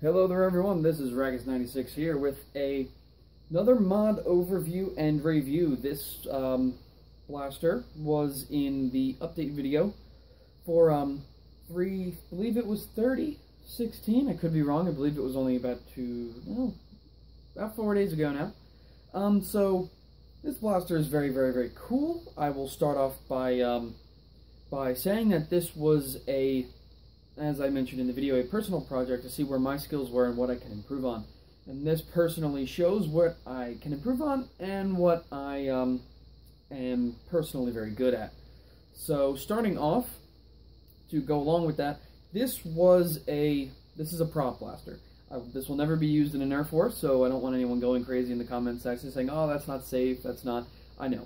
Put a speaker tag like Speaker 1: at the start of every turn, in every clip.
Speaker 1: Hello there everyone, this is Ragus96 here with another mod overview and review. This blaster was in the update video for I believe it was 30/16, I could be wrong, I believe it was only about 4 days ago now. So this blaster is very cool. I will start off by saying that this was as I mentioned in the video, a personal project to see where my skills were and what I can improve on. And this personally shows what I can improve on and what I am personally very good at. So starting off, to go along with that, this is a prop blaster. This will never be used in a Nerf war, so I don't want anyone going crazy in the comment section saying, oh, that's not safe, that's not... I know.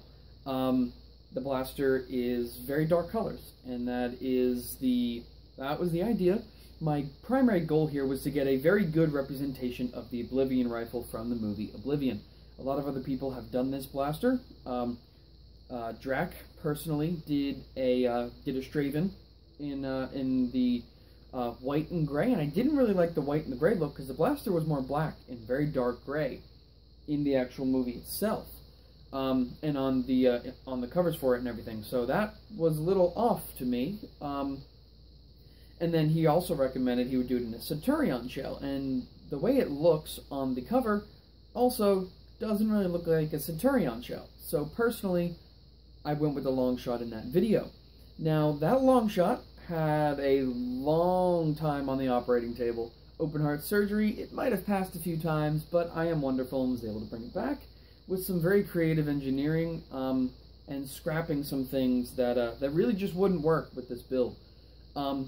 Speaker 1: The blaster is very dark colors, and that was the idea. My primary goal here was to get a very good representation of the Oblivion rifle from the movie Oblivion. A lot of other people have done this blaster. Drac personally did a Straven in the white and gray, and I didn't really like the white and the gray look because the blaster was more black and very dark gray in the actual movie itself, and on the covers for it and everything. So that was a little off to me. And then he also recommended he would do it in a Centurion shell, and the way it looks on the cover also doesn't really look like a Centurion shell. So personally, I went with the long shot in that video. Now, that long shot had a long time on the operating table. Open heart surgery, it might have passed a few times, but I am wonderful and was able to bring it back with some very creative engineering and scrapping some things that really just wouldn't work with this build.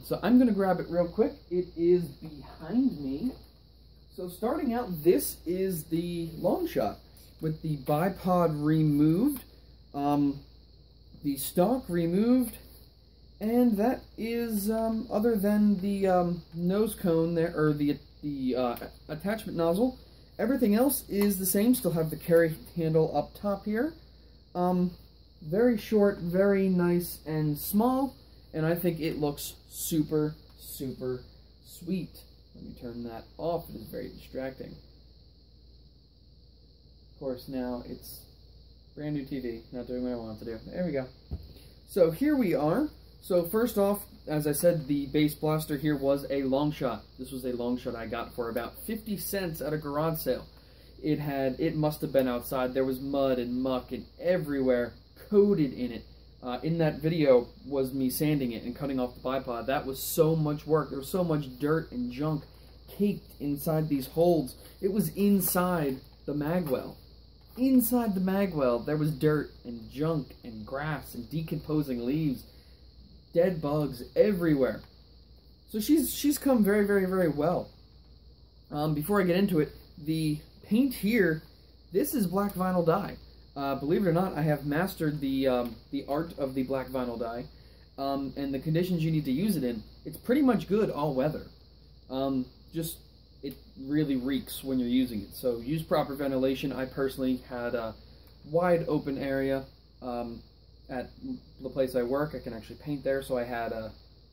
Speaker 1: So I'm going to grab it real quick. It is behind me. So starting out, this is the long shot with the bipod removed, the stock removed, and that is, other than the nose cone there, or the attachment nozzle, everything else is the same. Still have the carry handle up top here. Very short, very nice and small. And I think it looks super sweet. Let me turn that off. It is very distracting. Of course, now it's brand new TV, not doing what I want to do. There we go. So here we are. So first off, as I said, the base blaster here was a long shot. This was a long shot I got for about 50 cents at a garage sale. It must have been outside. There was mud and muck and everywhere, coated in it. In that video was me sanding it and cutting off the bipod. That was so much work. There was so much dirt and junk caked inside these holes. It was inside the magwell. Inside the magwell, there was dirt and junk and grass and decomposing leaves, dead bugs everywhere. So she's come very well. Before I get into it, the paint here, this is black vinyl dye. Believe it or not, I have mastered the art of the black vinyl dye, and the conditions you need to use it in. It's pretty much good all weather. It really reeks when you're using it. So use proper ventilation. I personally had a wide open area at the place I work. I can actually paint there, so I had the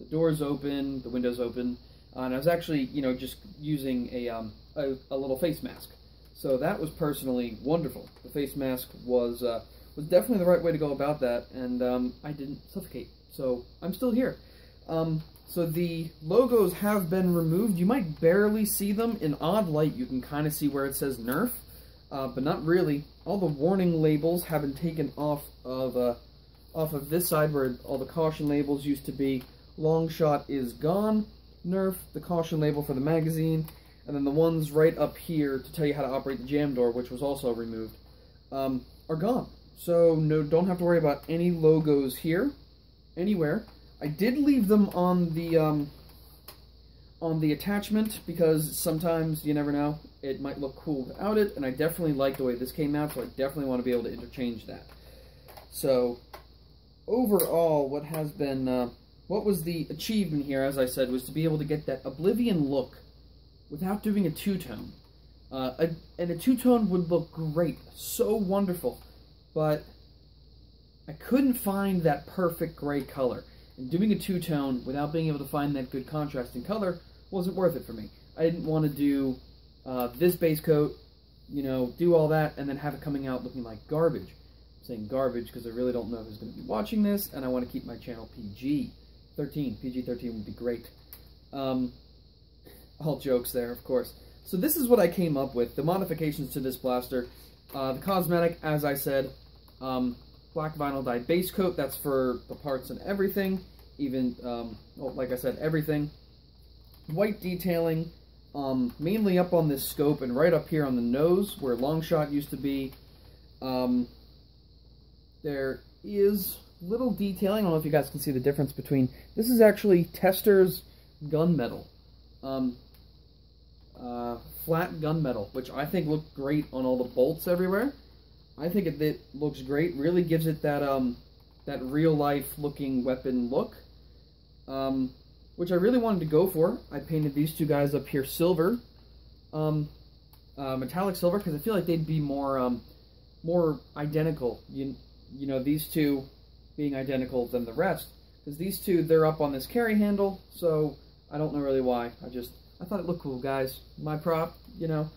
Speaker 1: doors open, the windows open, and I was actually, just using a little face mask. So that was personally wonderful. The face mask was definitely the right way to go about that, and I didn't suffocate. So I'm still here. So the logos have been removed. You might barely see them. In odd light, you can kind of see where it says Nerf, but not really. All the warning labels have been taken off of this side where all the caution labels used to be. Long shot is gone. Nerf, the caution label for the magazine. And then the ones right up here to tell you how to operate the jam door, which was also removed, are gone. So no, don't have to worry about any logos here, anywhere. I did leave them on the attachment because sometimes, you never know, it might look cool without it, and I definitely like the way this came out, so I definitely want to be able to interchange that. So overall, what was the achievement here, as I said, was to be able to get that Oblivion look without doing a two-tone. And a two-tone would look great, so wonderful, but I couldn't find that perfect gray color. And doing a two-tone without being able to find that good contrasting color wasn't worth it for me. I didn't want to do this base coat, you know, do all that, and then have it coming out looking like garbage. I'm saying garbage because I really don't know who's going to be watching this, and I want to keep my channel PG-13. PG-13 would be great. All jokes there, of course. So this is what I came up with, the modifications to this blaster. The cosmetic, as I said, black vinyl dyed base coat, that's for the parts and everything, even, well, like I said, everything. White detailing, mainly up on this scope and right up here on the nose, where long shot used to be. There is little detailing, I don't know if you guys can see the difference between, this is actually Tester's gunmetal. Flat gunmetal, which I think looked great on all the bolts everywhere. I think it looks great. Really gives it that that real life looking weapon look, which I really wanted to go for. I painted these two guys up here silver, metallic silver, because I feel like they'd be more more identical. You know, these two being identical than the rest, because these two, they're up on this carry handle, so I don't know really why. I thought it looked cool, guys. My prop, you know.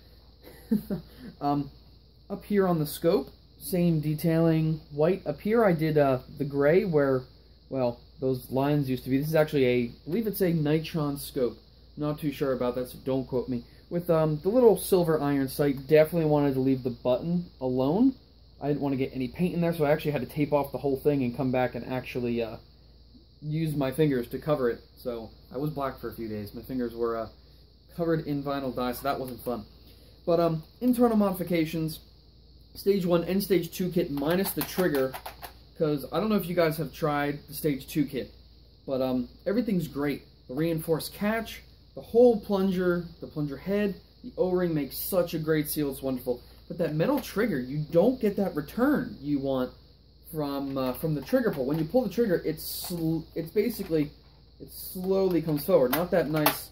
Speaker 1: Up here on the scope, same detailing, white. Up here I did the gray where, well, those lines used to be. This is actually I believe it's a nitron scope. Not too sure about that, so don't quote me. With the little silver iron sight, definitely wanted to leave the button alone. I didn't want to get any paint in there, so I actually had to tape off the whole thing and come back and actually use my fingers to cover it. So I was black for a few days. My fingers were covered in vinyl dye, so that wasn't fun. But internal modifications, Stage 1 and Stage 2 kit minus the trigger, because I don't know if you guys have tried the Stage 2 kit, but everything's great. The reinforced catch, the whole plunger, the plunger head, the O-ring makes such a great seal, it's wonderful. But that metal trigger, you don't get that return you want from the trigger pull. When you pull the trigger, it's basically, it slowly comes forward, not that nice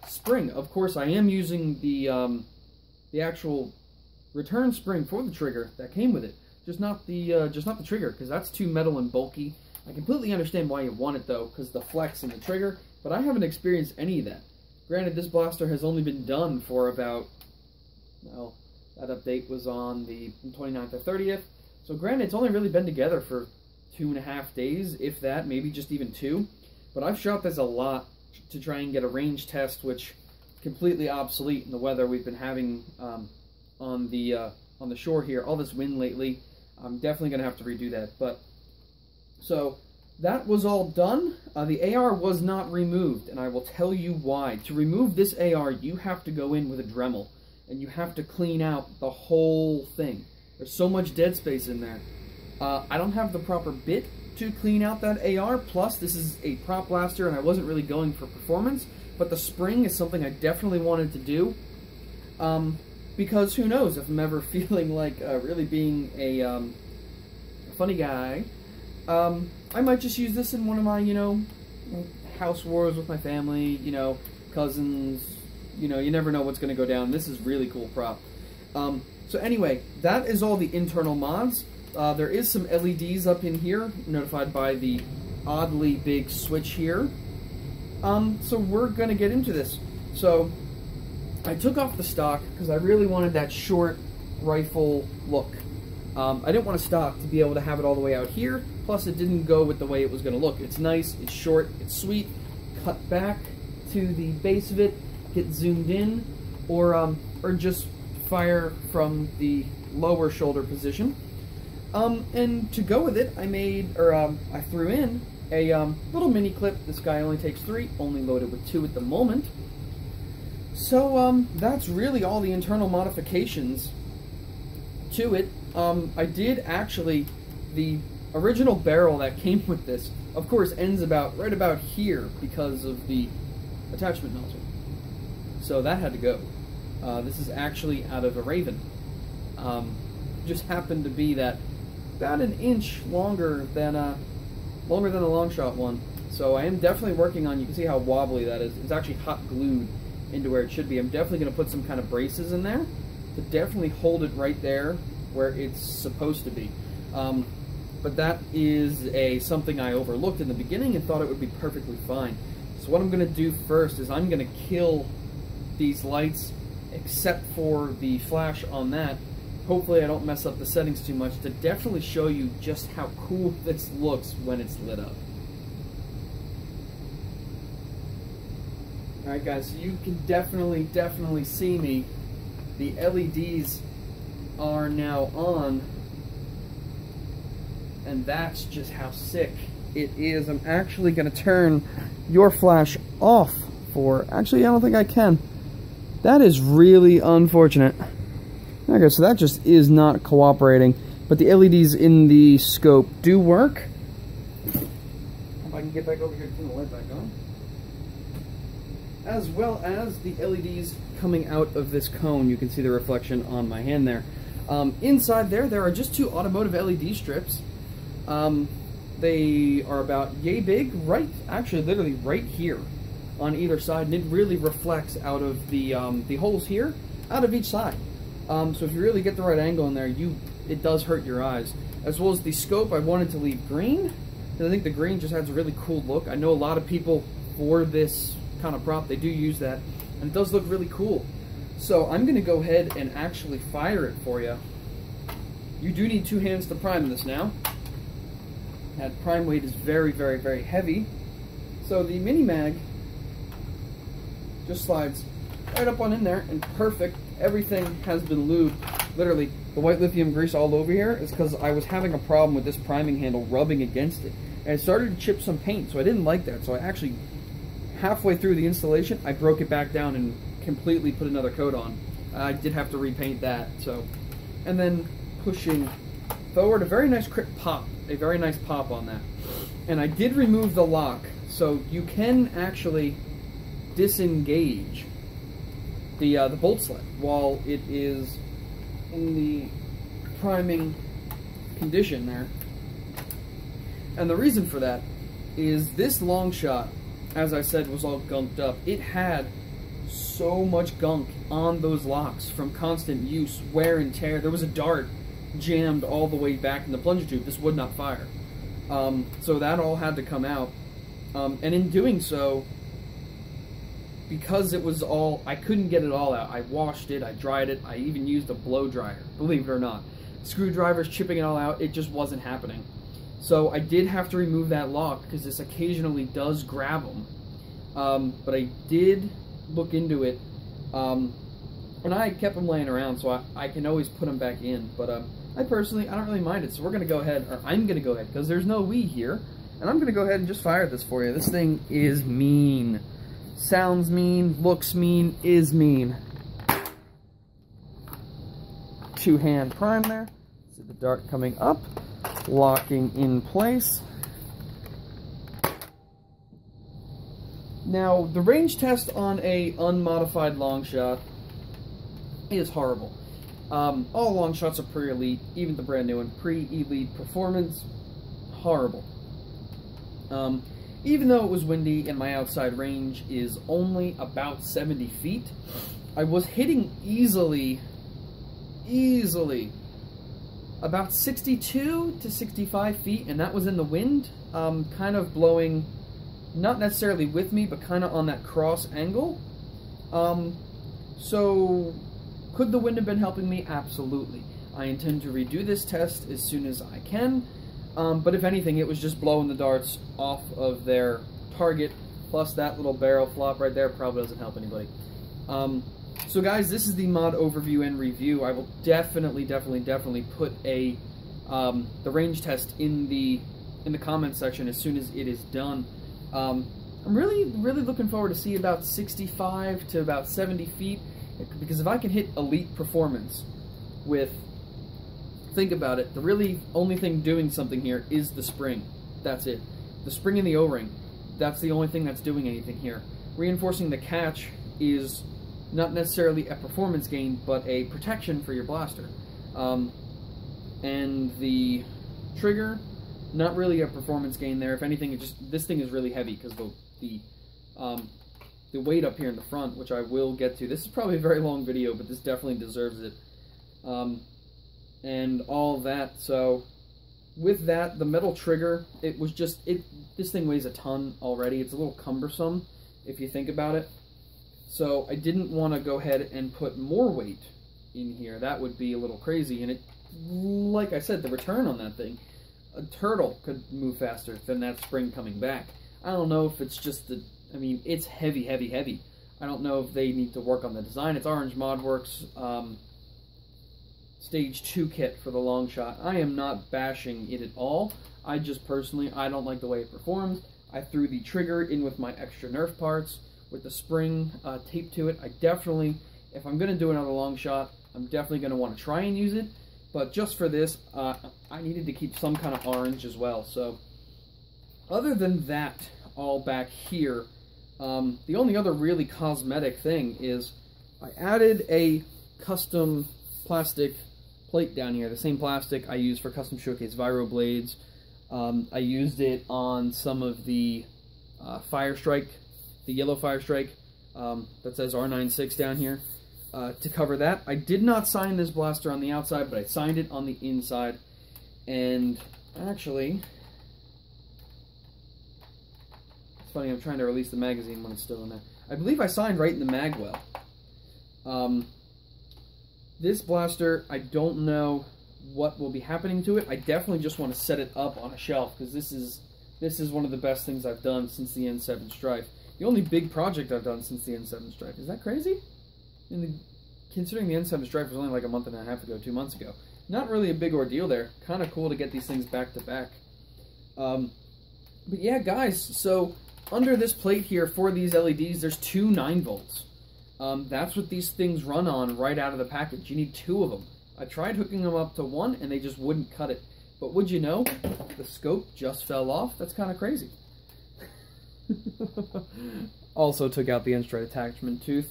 Speaker 1: spring. Of course, I am using the actual return spring for the trigger that came with it, just not the trigger, because that's too metal and bulky. I completely understand why you want it though, because the flex and the trigger, but I haven't experienced any of that. Granted, this blaster has only been done for about, well, that update was on the 29th or 30th, so granted, it's only really been together for 2.5 days, if that, maybe just even 2. But I've shot this a lot to try and get a range test, which is completely obsolete in the weather we've been having on the shore here. All this wind lately, I'm definitely going to have to redo that. But so that was all done. The AR was not removed, and I will tell you why. To remove this AR, you have to go in with a Dremel, and you have to clean out the whole thing. There's so much dead space in there. I don't have the proper bit to clean out that AR, plus this is a prop blaster and I wasn't really going for performance, but the spring is something I definitely wanted to do, because who knows, if I'm ever feeling like really being a funny guy, I might just use this in one of my, you know, house wars with my family, you know, cousins, you know, you never know what's going to go down. This is really cool prop. So anyway, that is all the internal mods. There is some LEDs up in here, notified by the oddly big switch here. So we're going to get into this. So I took off the stock because I really wanted that short rifle look. I didn't want a stock to be able to have it all the way out here, plus it didn't go with the way it was going to look. It's nice, it's short, it's sweet, cut back to the base of it, get zoomed in, or just fire from the lower shoulder position. And to go with it, I made, I threw in a little mini clip. This guy only takes 3, only loaded with 2 at the moment. So that's really all the internal modifications to it. I did actually, the original barrel that came with this, of course, ends right about here because of the attachment nozzle. So that had to go. This is actually out of a Raven. Just happened to be that about an inch longer than a long shot one. So I am definitely working on, you can see how wobbly that is. It's actually hot glued into where it should be. I'm definitely going to put some kind of braces in there to definitely hold it right there where it's supposed to be. But that is something I overlooked in the beginning and thought it would be perfectly fine. So what I'm going to do first is I'm going to kill these lights, except for the flash on that. Hopefully I don't mess up the settings too much, to definitely show you just how cool this looks when it's lit up. Alright guys, so you can definitely see me. The LEDs are now on, and that's just how sick it is. I'm actually going to turn your flash off for... Actually, I don't think I can. That is really unfortunate. Okay, so that just is not cooperating. But the LEDs in the scope do work. If I can get back over here to turn the light back on. As well as the LEDs coming out of this cone. You can see the reflection on my hand there. Inside there are just two automotive LED strips. They are about yay big, actually literally right here on either side, and it really reflects out of the holes here, out of each side. So if you really get the right angle in there, it does hurt your eyes. As well as the scope, I wanted to leave green, because I think the green just adds a really cool look. I know a lot of people, for this kind of prop, they do use that, and it does look really cool. So I'm going to go ahead and actually fire it for you. You do need two hands to prime this now. That prime weight is very heavy. So the mini mag just slides right up on in there, and perfect. Everything has been lubed. Literally, the white lithium grease all over here is because I was having a problem with this priming handle rubbing against it. And it started to chip some paint, so I didn't like that. So I actually, halfway through the installation, I broke it back down and completely put another coat on. I did have to repaint that. So, and then pushing forward, a very nice quick pop. A very nice pop on that. And I did remove the lock, so you can actually disengage the bolt sled while it is in the priming condition there. And the reason for that is this long shot, as I said, was all gunked up. It had so much gunk on those locks from constant use, wear and tear. There was a dart jammed all the way back in the plunger tube. This would not fire. So that all had to come out. And in doing so, because it was all, I couldn't get it all out. I washed it, I dried it, I even used a blow dryer, believe it or not. Screwdrivers chipping it all out, it just wasn't happening. So I did have to remove that lock, because this occasionally does grab them. But I did look into it, and I kept them laying around, so I can always put them back in. But I personally, I don't really mind it, so we're going to go ahead, or I'm going to go ahead, because there's no we here, and I'm going to go ahead and just fire this for you. This thing is mean. Sounds mean, looks mean, is mean. Two-hand prime there. See the dart coming up, locking in place. Now, the range test on a unmodified long shot is horrible. All long shots are pre-elite, even the brand new one. Pre-elite performance, horrible. Even though it was windy and my outside range is only about 70 feet, I was hitting easily about 62 to 65 feet, and that was in the wind, kind of blowing, not necessarily with me, but kind of on that cross angle. So, could the wind have been helping me? Absolutely. I intend to redo this test as soon as I can. But if anything, it was just blowing the darts off of their target, plus that little barrel flop right there probably doesn't help anybody. So guys, this is the mod overview and review. I will definitely put the range test in the comment section as soon as it is done. I'm really looking forward to see about 65 to about 70 feet, because if I can hit elite performance with, think about it, the really only thing doing something here is the spring. That's it. The spring and the O-ring. That's the only thing that's doing anything here. Reinforcing the catch is not necessarily a performance gain, but a protection for your blaster. And the trigger, not really a performance gain there. If anything, it just, this thing is really heavy because the weight up here in the front, which I will get to. This is probably a very long video, but this definitely deserves it. And all that. So with that, the metal trigger, it was just, this thing weighs a ton already. It's a little cumbersome if you think about it. So I didn't want to go ahead and put more weight in here. That would be a little crazy. And it, like I said, the return on that thing, a turtle could move faster than that spring coming back. I don't know if it's just the, I mean, it's heavy, heavy, heavy. I don't know if they need to work on the design. It's Orange Modworks Stage 2 kit for the long shot. I am not bashing it at all. I just personally, I don't like the way it performs. I threw the trigger in with my extra Nerf parts with the spring taped to it. I definitely, if I'm going to do another long shot, I'm definitely going to want to try and use it. But just for this, I needed to keep some kind of orange as well. So other than that, all back here, the only other really cosmetic thing is I added a custom plastic plate down here, the same plastic I use for Custom Showcase Viro blades. I used it on some of the Fire Strike, the yellow Fire Strike that says R96 down here to cover that. I did not sign this blaster on the outside, but I signed it on the inside. And actually, it's funny, I'm trying to release the magazine when it's still in there. I believe I signed right in the mag well. This blaster, I don't know what will be happening to it. I definitely just want to set it up on a shelf, because this is one of the best things I've done since the N7 Strife. The only big project I've done since the N7 Strife. Is that crazy? Considering the N7 Strife was only like a month and a half ago, 2 months ago. Not really a big ordeal there. Kind of cool to get these things back to back. But yeah, guys, so under this plate here for these LEDs, there's two 9 volts. That's what these things run on right out of the package. You need 2 of them. I tried hooking them up to 1 and they just wouldn't cut it. But would you know, the scope just fell off. That's kind of crazy. Also took out the N-stride attachment tooth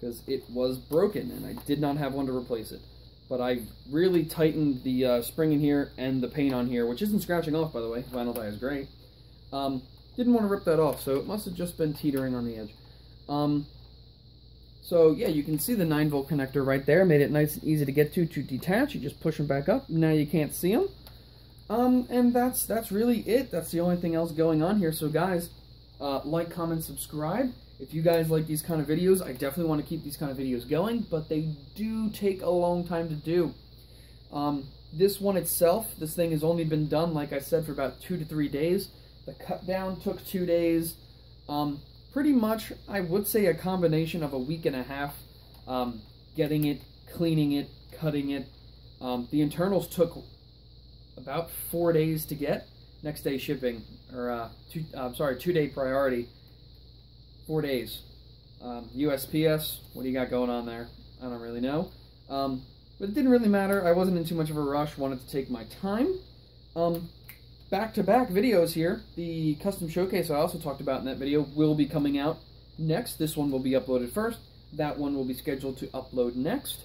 Speaker 1: because it was broken and I did not have one to replace it. But I really tightened the spring in here and the paint on here, which isn't scratching off, by the way. Vinyl dye is great. Didn't want to rip that off, so it must have just been teetering on the edge. So yeah, you can see the 9-volt connector right there. Made it nice and easy to get to detach. You just push them back up. Now you can't see them. And that's really it. That's the only thing else going on here. So guys, like, comment, subscribe. If you guys like these kind of videos, I definitely want to keep these kind of videos going, but they do take a long time to do. This one itself, this thing has only been done, like I said, for about 2 to 3 days. The cut down took 2 days. Pretty much, I would say a combination of a week and a half, getting it, cleaning it, cutting it. The internals took about 4 days to get. Next day shipping, or 2-day priority. 4 days. USPS, what do you got going on there? I don't really know. But it didn't really matter. I wasn't in too much of a rush. Wanted to take my time. Back-to-back videos here. The custom showcase I also talked about in that video will be coming out next. This one will be uploaded first. That one will be scheduled to upload next.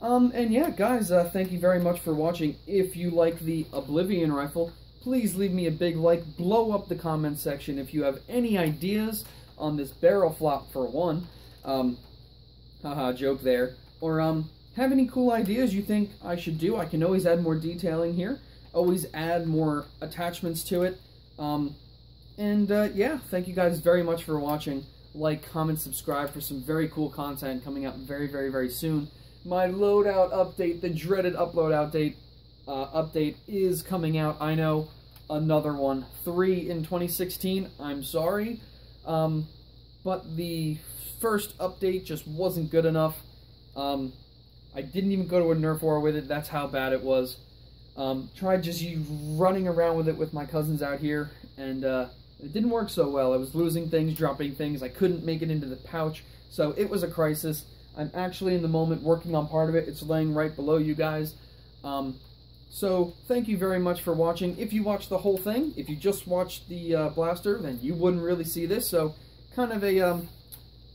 Speaker 1: And yeah, guys, thank you very much for watching. If you like the Oblivion rifle, please leave me a big like. Blow up the comment section if you have any ideas on this barrel flop for one. Haha, joke there. Or have any cool ideas you think I should do. I can always add more detailing here. Always add more attachments to it. Yeah, thank you guys very much for watching. Like, comment, subscribe for some very cool content coming out very, very, very soon. My loadout update, the dreaded upload update is coming out. I know, another one. 3 in 2016. I'm sorry. But the first update just wasn't good enough. I didn't even go to a Nerf war with it. That's how bad it was. Tried just running around with it with my cousins out here, and it didn't work so well. I was losing things, dropping things. I couldn't make it into the pouch, so it was a crisis. I'm actually in the moment working on part of it. It's laying right below you guys. So thank you very much for watching. If you watched the whole thing, if you just watched the blaster, then you wouldn't really see this. So kind of a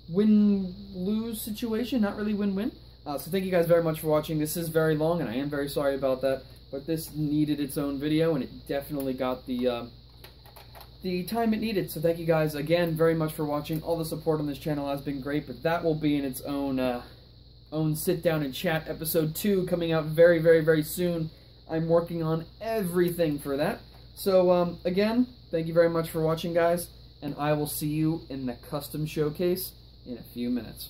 Speaker 1: win-lose situation, not really win-win. So thank you guys very much for watching. This is very long, and I am very sorry about that. But this needed its own video, and it definitely got the time it needed. So thank you guys again very much for watching. All the support on this channel has been great, but that will be in its own sit down and chat episode 2 coming out very, very, very soon. I'm working on everything for that. So again, thank you very much for watching, guys, and I will see you in the custom showcase in a few minutes.